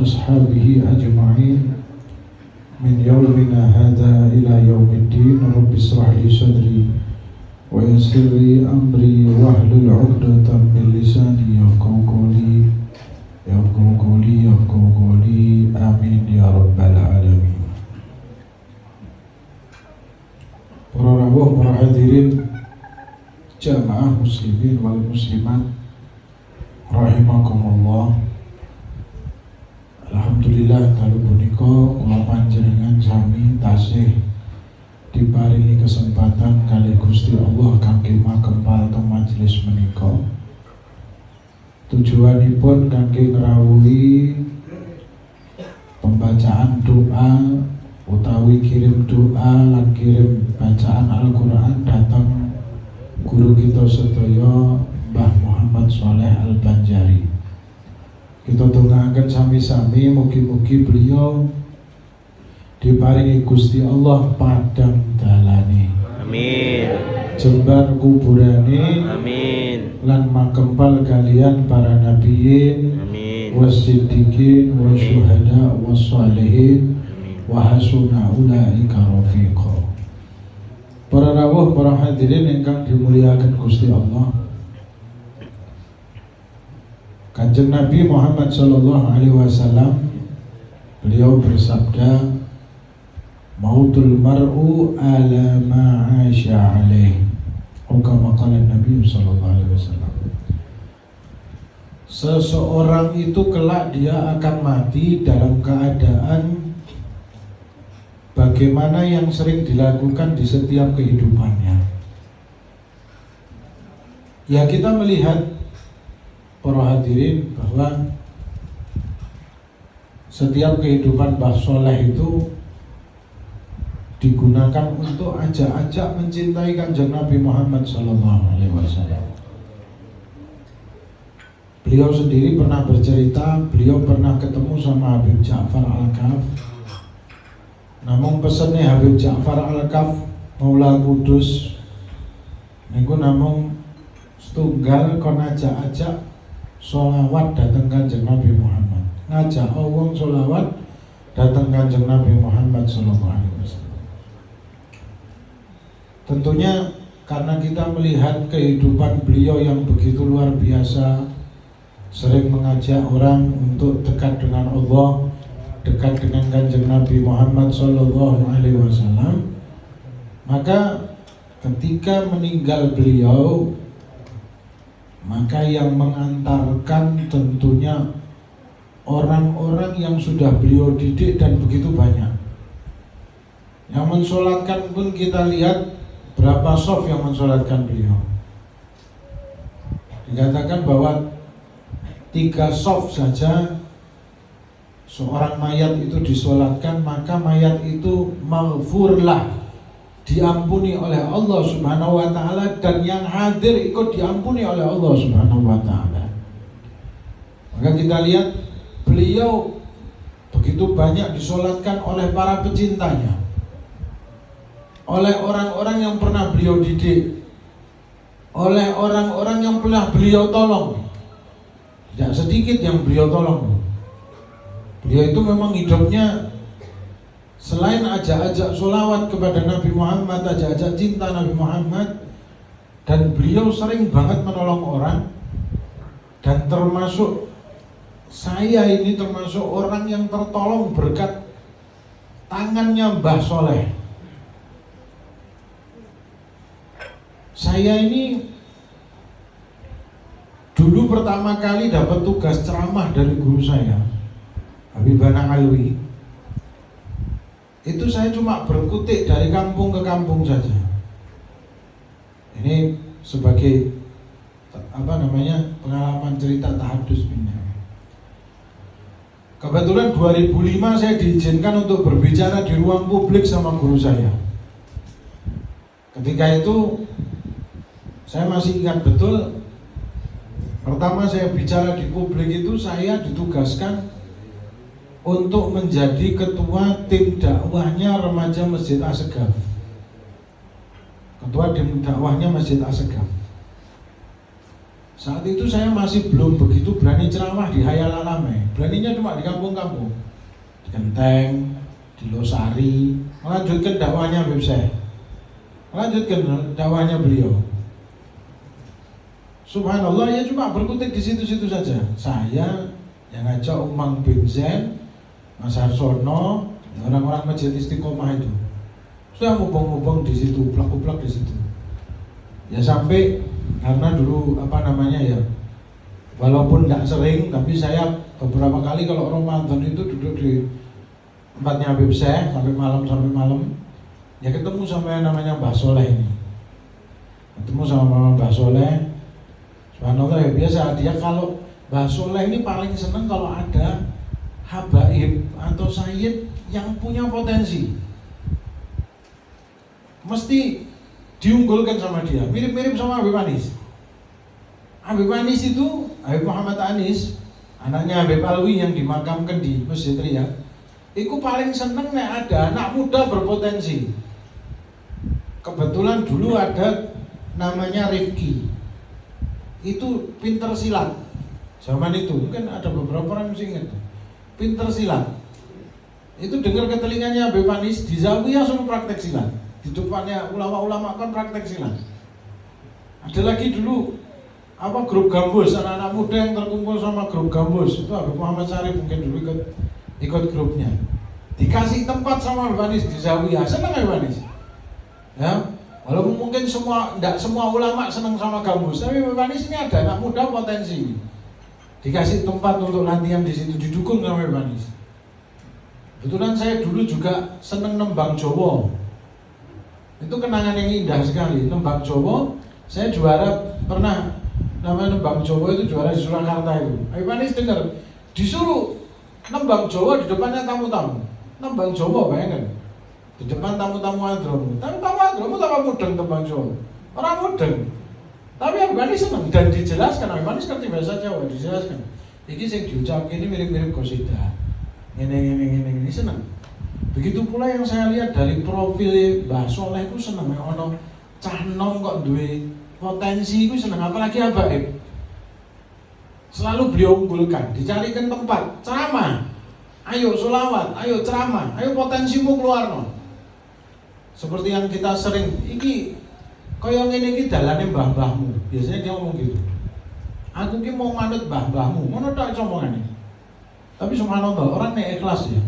وأصحابه أجمعين من يومنا هذا إلى يوم الدين. رب اشرح لي صدري ويسر لي أمري واحلل عقدة من لساني يفقهوا قولي آمين يا رب العالمين. Para rawuh, para hadirin jamaah muslimin wal muslimat rahimakumullah. Alhamdulillah dalu punika kula panjenengan sami tasih diparingi kesempatan kali Gusti Allah kangge makempal teng majelis menika. Tujuanipun kangge ngrawuhi pembacaan doa utawi kirim doa lan kirim bacaan Al-Qur'an datang guru kita sedaya Mbah Muhammad Shaleh Al-Banjari. Kita dongaaken sami-sami mugi-mugi beliau diparingi Gusti Allah padang dalane. Amin. Jembar kuburane. Amin. Lan makempal kalian para nabiyin. Amin. Wasiddiqin wasyuhada wassalihin wa hasuna ulaika rafiqa. Para rawuh, para hadirin ingkang dimuliakan Gusti Allah. Kanjeng Nabi Muhammad sallallahu alaihi wasallam beliau bersabda, mautul mar'u ala ma 'asha alaih. Kama qala Nabi sallallahu alaihi wasallam. Seseorang itu kelak dia akan mati dalam keadaan bagaimana yang sering dilakukan di setiap kehidupannya. Ya, kita melihat para hadirin bahwa setiap kehidupan Mbah Shaleh itu digunakan untuk ajak-ajak mencintai Kanjeng Nabi Muhammad SAW. Beliau sendiri pernah bercerita, beliau pernah ketemu sama Habib Ja'far Al-Kaf. Namun pesannya Habib Ja'far Al-Kaf Maula Kudus niku namung setunggal kon ajak-ajak sholawat datang Kanjeng Nabi Muhammad, ngajak wong sholawat datang Kanjeng Nabi Muhammad SAW. Tentunya karena kita melihat kehidupan beliau yang begitu luar biasa, sering mengajak orang untuk dekat dengan Allah, dekat dengan Kanjeng Nabi Muhammad SAW, maka ketika meninggal beliau, maka yang mengantarkan tentunya orang-orang yang sudah beliau didik dan begitu banyak. Yang mensolatkan pun kita lihat berapa sof yang mensolatkan beliau. Dikatakan bahwa 3 sof saja seorang mayat itu disolatkan, maka mayat itu maghfurlah, diampuni oleh Allah Subhanahu wa ta'ala, dan yang hadir ikut diampuni oleh Allah Subhanahu wa ta'ala. Maka kita lihat beliau begitu banyak disolatkan oleh para pecintanya, oleh orang-orang yang pernah beliau didik, oleh orang-orang yang pernah beliau tolong. Tidak sedikit yang beliau tolong. Beliau itu memang hidupnya selain ajak-ajak sholawat kepada Nabi Muhammad, ajak-ajak cinta Nabi Muhammad, dan beliau sering banget menolong orang. Dan termasuk saya ini termasuk orang yang tertolong berkat tangannya Mbah Shaleh. Saya ini dulu pertama kali dapat tugas ceramah dari guru saya, Habib Alwi. Itu saya cuma berkutik dari kampung ke kampung saja. Ini sebagai pengalaman cerita tahadus pindah. Kebetulan 2005 saya diizinkan untuk berbicara di ruang publik sama guru saya. Ketika itu saya masih ingat betul, pertama saya bicara di publik itu saya ditugaskan untuk menjadi ketua tim dakwahnya remaja Masjid Assegaf. Ketua tim dakwahnya Masjid Assegaf. Saat itu saya masih belum begitu berani ceramah di Hayal Alame. Beraninya cuma di kampung-kampung, di Genteng, di Losari. Melanjutkan dakwahnya Habib Syekh, melanjutkan dakwahnya beliau. Subhanallah, ya cuma berkutik di situ-situ saja. Saya yang ngajak Umang bin Zain, Mas Harsono, orang-orang Masjid Istiqomah itu. Saya ngubung-ngubung di situ, plak-plak di situ. Ya sampai karena dulu ya, walaupun tidak sering, tapi saya beberapa kali kalau Ramadan itu duduk di tempatnya Habib Syekh sampai malam, ya ketemu sama yang namanya Mbah Soleh ini. Ketemu sama Mbah Soleh, subhanallah ya biasa, dia kalau Mbah Soleh ini paling seneng kalau ada habaib atau sayyid yang punya potensi, mesti diunggulkan sama dia, mirip-mirip sama Habib Anis. Habib Anis itu, Habib Muhammad Anis, anaknya Habib Alwi yang dimakamkan di Masjid Riyadh, itu paling seneng nek ada anak muda berpotensi. Kebetulan dulu ada namanya Rifki, itu pinter silat. Zaman itu mungkin ada beberapa orang yang ingat, pinter silat. Itu dengar ke telinganya Habib Anis, di Zawiyah suruh praktek silat. Di depannya ulama-ulama kan praktek silat. Ada lagi dulu grup gambus, anak-anak muda yang terkumpul sama grup gambus. Itu Habib Muhammad Syarif mungkin dulu ikut grupnya. Dikasih tempat sama Habib Anis di Zawiyah, senang Habib Anis. Ya, walaupun mungkin tidak semua ulama senang sama gambus, tapi Habib Anis ini ada anak muda potensi. Dikasih tempat untuk latihan di situ, didukung sama Habib Anis. Kebetulan saya dulu juga senang nembang Jawa. Itu kenangan yang indah sekali, nembang Jawa. Saya juara, pernah namanya nembang Jawa itu juara di Surakarta itu. Habib Anis dengar, disuruh nembang Jawa di depannya tamu-tamu. Nembang Jawa, bayangkan, di depan tamu-tamu Adromu. Tapi tamu Adromu tambah mudeng nembang Jawa, orang mudeng. Tapi Habib Anis senang dan dijelaskan, Habib Anis ngerti bahasa Jawa, dijelaskan. Ini yang diucap ini mirip-mirip qasidah. Ini senang. Begitu pula yang saya lihat dari profil Mbah Soleh itu senang, ono cah nom kok duwe potensi itu senang, apalagi habaib. Selalu beliau unggulkan, dicarikan tempat ceramah. Ayo sholawat, ayo ceramah, ayo potensimu keluar no. Seperti yang kita sering, iki kaya ngene iki dalane mbah-mbahmu. Biasanya dia ngomong gitu. Aku ki mau manut mbah-mbahmu, ngono tok omongane. Tapi subhanallah, orang nek ikhlas ya.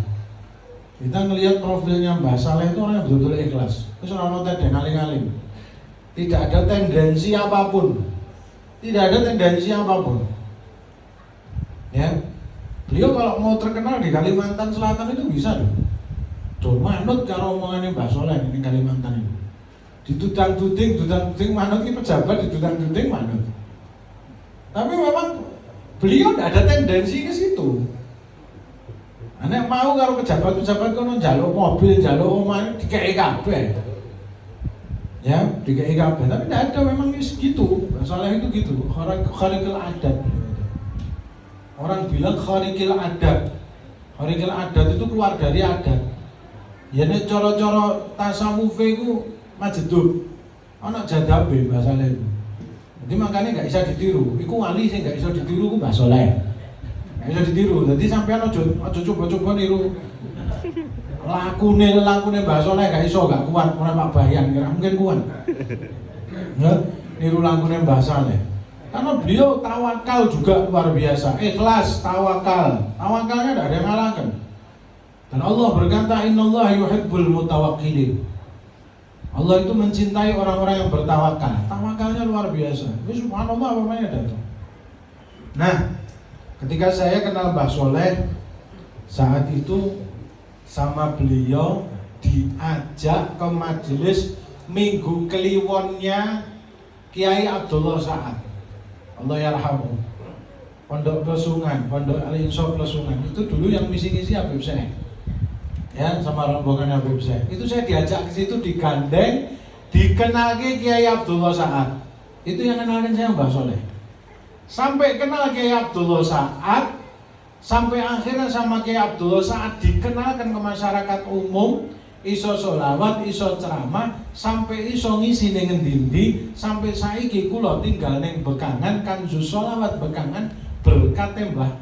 Kita ngelihat profilnya Mbah Saleh itu orang yang betul-betul ikhlas. Terus orang nonton ngaling-ngaling. Tidak ada tendensi apapun. Tidak ada tendensi apapun. Ya, beliau kalau mau terkenal di Kalimantan Selatan itu bisa loh. Tuh manut karo omongannya Mbah Soleh di Kalimantan itu. Ditudang-tuding manut ini pejabat, ditudang-tuding manut. Tapi memang beliau tidak ada tendensi ke situ. Anak mau karo pejabat-pejabat kono njaluk mobil, njaluk omah dikei kabeh. Ya, dikei kabeh, tapi tidak ada, memang gitu. Masalah itu gitu, kharikil adat. Orang bilang kharikil adat. Kharikil adat itu keluar dari adat. Ya nek cara-cara tasawuf iku majedub. Ana jadabe bahasane itu. Jadi makanya enggak bisa ditiru. Iku wali sing enggak bisa ditiru ku Mbah Soleh. Bisa ditiru, jadi sampean aja coba-coba niru lakune Mbah Soleh, gak kuat, ora Pak Bayan, kira mungkin kuat. Ya, niru lakune Mbah Soleh. Karena beliau tawakal juga luar biasa, ikhlas, tawakalnya tidak ada yang ngalahkan. Dan Allah berkata, innallaha yuhibbul mutawakkilin. Allah itu mencintai orang-orang yang bertawakal. Tawakalnya luar biasa. Subhanallah, apa namanya datang. Nah, ketika saya kenal Mbah Soleh, saat itu sama beliau diajak ke majelis Minggu Kliwonnya Kiai Abdullah Sa'ad, Allah yarhamu, Pondok Plesungan, Pondok Al-Insaf Plesungan. Itu dulu yang misi-misi Habib Syekh, ya, sama rombongan Habib Syekh. Itu saya diajak ke situ, digandeng, dikenalkan Kiai Abdullah Sa'ad. Itu yang kenalkan saya Mbah Soleh. Sampai kenal Kiai Abdullah Sa'ad, sampai akhirnya sama Kiai Abdullah Sa'ad dikenalkan ke masyarakat umum, iso sholawat, iso ceramah, sampai iso ngisi ning endi-endi, sampai saiki kula tinggal ning Bekangan kanjus sholawat Bekangan berkat Mbah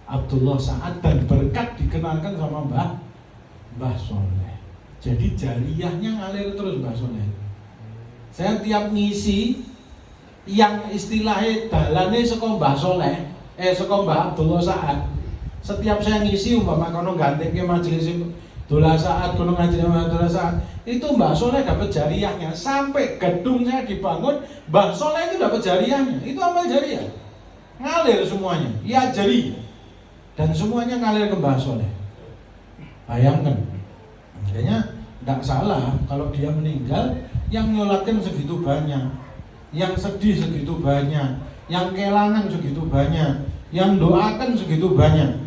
Abdullah Saad dan berkat dikenalkan sama Mbah Soleh. Jadi jariyahnya ngalir terus Mbah Soleh. Saya tiap ngisi yang istilahnya dalane saka Mbah Soleh, saka Mbah Abdullah Saad. Setiap saya ngisi umpama kono gantengke majelis Abdullah Saad, kono ngaji sama Abdullah Saad, itu Mbah Soleh dapat jariyahnya. Sampai gedung saya dibangun, Mbah Soleh itu dapat jariyahnya. Itu amal jariyah. Ngalir semuanya, ya jari. Dan semuanya ngalir ke Mbah Soleh. Bayangkan. Makanya tidak salah kalau dia meninggal, yang nyolatkan segitu banyak, yang sedih segitu banyak, yang kelangan segitu banyak, yang doakan segitu banyak.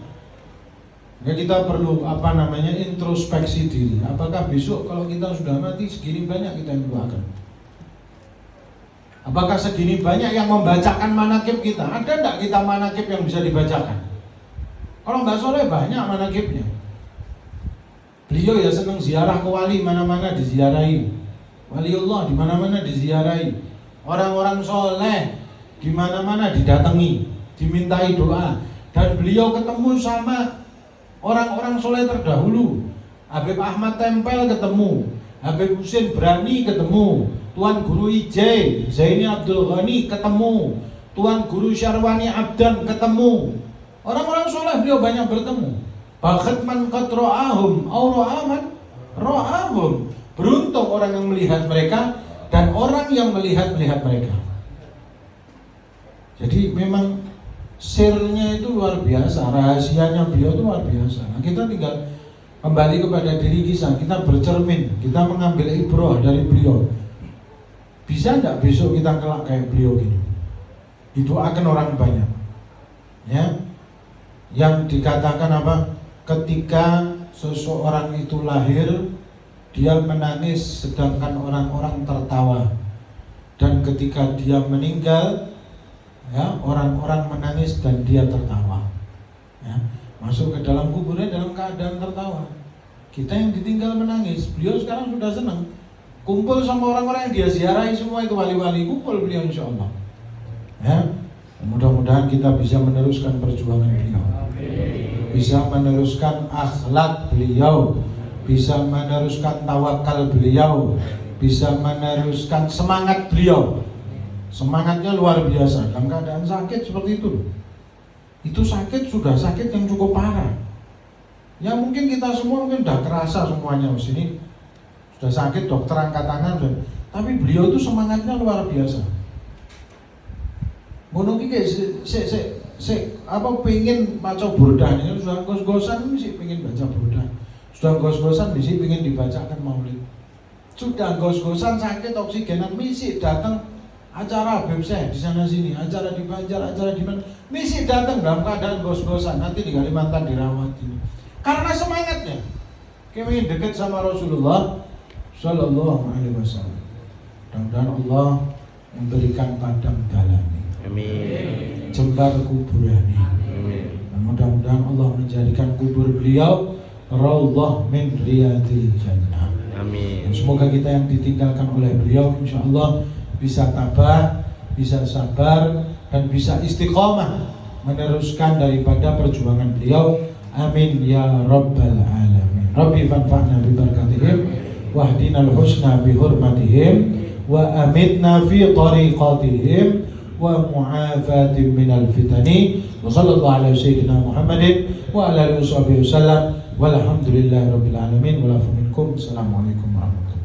Ya, kita perlu introspeksi diri. Apakah besok kalau kita sudah mati segini banyak kita yang doakan? Apakah segini banyak yang membacakan manakib kita? Ada enggak kita manakib yang bisa dibacakan? Kalau Mbah Soleh banyak manakibnya. Beliau ya senang ziarah ke wali, mana-mana diziarahi. Waliullah di mana-mana diziarahi. Orang-orang soleh di mana-mana didatangi, dimintai doa. Dan beliau ketemu sama orang-orang soleh terdahulu. Habib Ahmad Tempel ketemu, Habib Husin Brani ketemu, Tuan Guru IJ Zaini Abdul Ghani ketemu, Tuan Guru Syarwani Abdan ketemu. Orang-orang soleh beliau banyak bertemu. Bakat man qad ra'ahum aw ra'aman ra'ahum. Beruntung orang yang melihat mereka dan orang yang melihat mereka. Jadi memang sirnya itu luar biasa, rahasianya beliau itu luar biasa. Nah, kita tinggal kembali kepada diri kita bercermin, kita mengambil ibrah dari beliau. Bisa enggak besok kita kelak kayak beliau gini? Didoakan orang banyak. Ya. Yang dikatakan apa? Ketika seseorang itu lahir, dia menangis sedangkan orang-orang tertawa. Dan ketika dia meninggal, ya, orang-orang menangis dan dia tertawa. Ya, masuk ke dalam kuburnya dalam keadaan tertawa. Kita yang ditinggal menangis. Beliau sekarang sudah senang. Kumpul sama orang-orang yang dia ziarahi, semua itu wali-wali, kumpul beliau insya Allah. Ya, mudah-mudahan kita bisa meneruskan perjuangan beliau, bisa meneruskan akhlak beliau, bisa meneruskan tawakal beliau, bisa meneruskan semangat beliau. Semangatnya luar biasa dalam keadaan sakit seperti itu. Itu sakit sudah sakit yang cukup parah. Ya mungkin kita semua mungkin udah kerasa semuanya di sini sudah sakit, dokter angkat tangan, tapi beliau itu semangatnya luar biasa. Mungkin pengen baca burdah ini sudah gos-gosan mesti pengen baca burdah, sudah gos-gosan mesti pengen dibacakan maulid, sudah gos-gosan sakit oksigenan mesti datang acara BEMSEH di sana sini, acara di Banjar, acara di mana, mesti datang dalam keadaan gos-gosan. Nanti di Kalimantan dirawat ini karena semangatnya kayak ingin dekat sama Rasulullah Sallallahu Alaihi Wasallam. Mudah-mudahan Allah memberikan padang dalani, amin, jembar kuburani, amin. Dan mudah-mudahan Allah menjadikan kubur beliau raudhah min riyadil jannah, amin. Dan semoga kita yang ditinggalkan oleh beliau insya Allah bisa tabah, bisa sabar, dan bisa istiqomah meneruskan daripada perjuangan beliau. Amin ya rabbal alamin. Rabbi fanfa'na bi barakatihim wahdinal husna bi hurmatihim wa amitna fi tariqatihim wa mu'afatin minal fitani wa sallallahu ala sayyidina Muhammadin wa ala alihi wasallam walhamdulillahi rabbil alamin wa lafu minkum. Assalamualaikum warahmatullahi wabarakatuh.